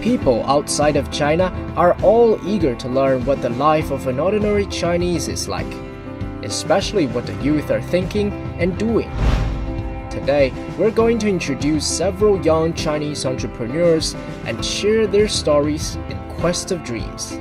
People outside of China are all eager to learn what the life of an ordinary Chinese is like, especially what the youth are thinking and doing. Today, we're going to introduce several young Chinese entrepreneurs and share their stories in quest of dreams.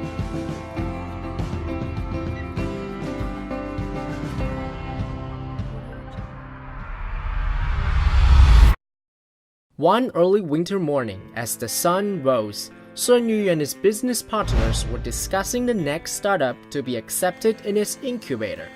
One early winter morning, as the sun rose, Sun Yu and his business partners were discussing the next startup to be accepted in his incubator.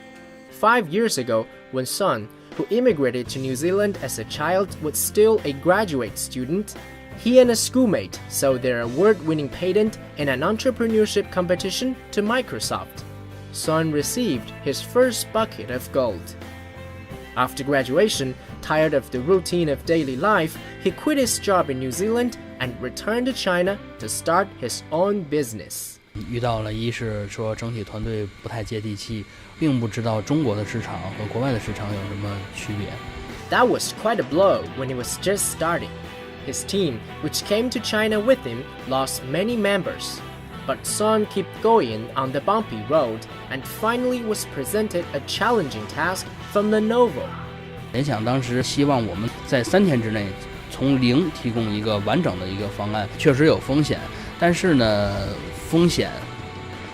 5 years ago, when Sun, who immigrated to New Zealand as a child, was still a graduate student, he and a schoolmate sold their award-winning patent in an entrepreneurship competition to Microsoft. Sun received his first bucket of gold. After graduation, tired of the routine of daily life, he quit his job in New Zealand and returned to China to start his own business. 遇到了一是说整体团队不太接地气，并不知道中国的市场和国外的市场有什么区别。That was quite a blow when he was just starting. His team, which came to China with him, lost many members. But Sun kept going on the bumpy road and finally was presented a challenging task from Lenovo. 联想当时希望我们在3天之内从零提供一个完整的一个方案，确实有风险，但是呢，风险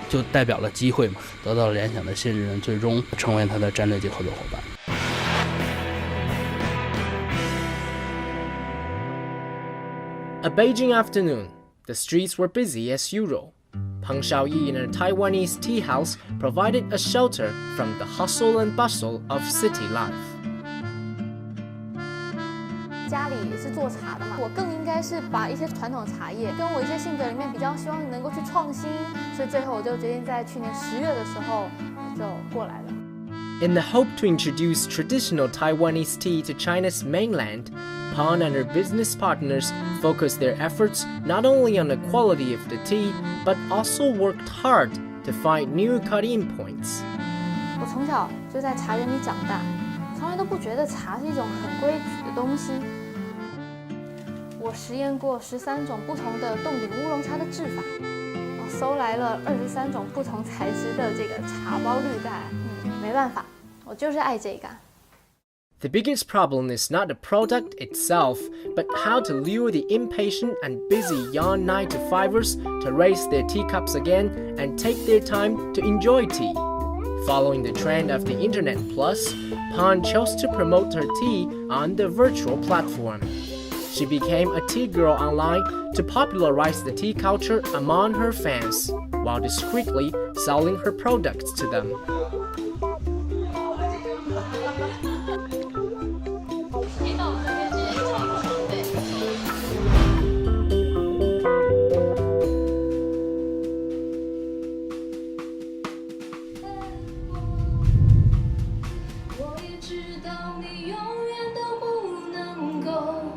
就代表了机会嘛，得到了联想的信任，最终成为他的战略级合作伙伴。A Beijing afternoon, the streets were busy as usual. Peng Shaoyi in a Taiwanese tea house provided a shelter from the hustle and bustle of city life. 家里是做茶的嘛，我更应该是把一些传统茶叶跟我一些性格里面比较希望能够去创新，所以最后我就决定在去年10月的时候就过来了。In the hope to introduce traditional Taiwanese tea to China's mainland, Peng and her business partners focused their efforts not only on the quality of the tea, but also worked hard to find new cut-in points. 我从小就在茶园里长大，从来都不觉得茶是一种很规矩的东西。我实验过13种不同的冻顶乌龙茶的制法，我搜来了23种不同材质的这个茶包滤袋。没办法，我就是爱这个。The biggest problem is not the product itself, but how to lure the impatient and busy young 9-to-5ers to raise their teacups again and take their time to enjoy tea. Following the trend of the Internet Plus, Peng chose to promote her tea on the virtual platform. She became a tea girl online to popularize the tea culture among her fans, while discreetly selling her products to them.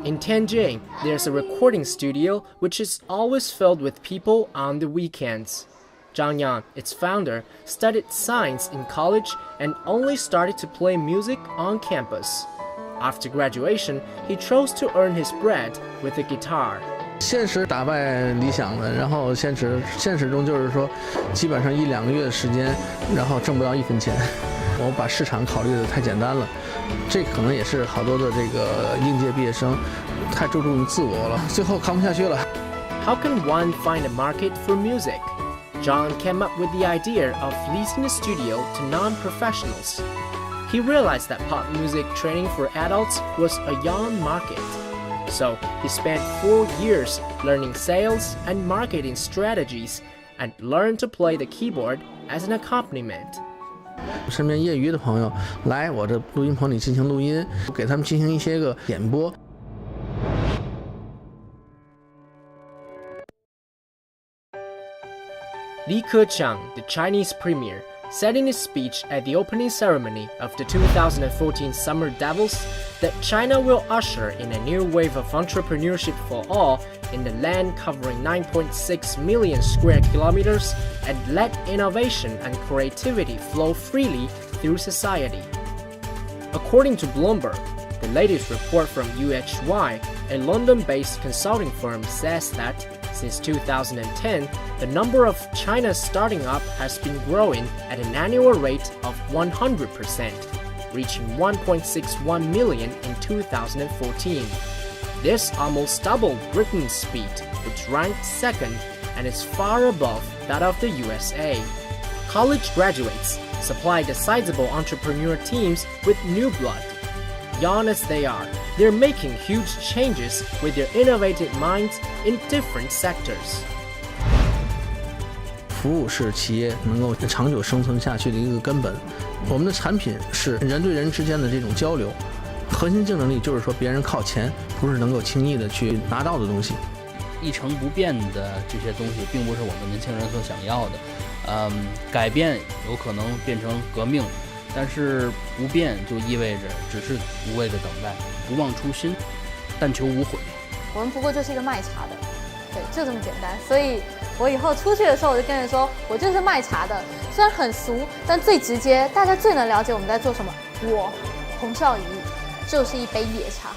In Tianjin, there's a recording studio which is always filled with people on the weekends. Zhang Yang, its founder, studied science in college and only started to play music on campus. After graduation, he chose to earn his bread with a guitar. 现实打败理想的，然后现实中就是说，基本上1-2个月的时间，然后挣不到1分钱。我把市场考虑的太简单了，这可能也是好多的这个应届毕业生太注重于自我了，最后扛不下去了。How can one find a market for music? John came up with the idea of leasing a studio to non-professionals. He realized that pop music training for adults was a young market. So he spent 4 years learning sales and marketing strategies and learned to play the keyboard as an accompaniment. 身边业余的朋友来我这录音棚里进行录音，给他们进行一些个演播。Li Keqiang, the Chinese premier, said in his speech at the opening ceremony of the 2014 Summer Davos that China will usher in a new wave of entrepreneurship for all in the land covering 9.6 million square kilometers and let innovation and creativity flow freely through society. According to Bloomberg, the latest report from UHY, a London-based consulting firm, says that Since 2010, the number of China's starting up has been growing at an annual rate of 100%, reaching 1.61 million in 2014. This almost doubled Britain's speed, which ranked second and is far above that of the USA. College graduates supplied sizable entrepreneur teams with new blood. Young as they are, they're making huge changes with their innovative minds in different sectors. 服务是企业能够长久生存下去的一个根本。我们的产品是人对人之间的这种交流，核心竞争力就是说别人靠钱不是能够轻易的去拿到的东西。一成不变的这些东西，并不是我们年轻人所想要的。改变有可能变成革命，但是不变就意味着只是无谓的等待，不忘初心，但求无悔。我们不过就是一个卖茶的，对，就这么简单。所以我以后出去的时候，我就跟人说，我就是卖茶的。虽然很俗，但最直接，大家最能了解我们在做什么。我洪少仪就是一杯野茶。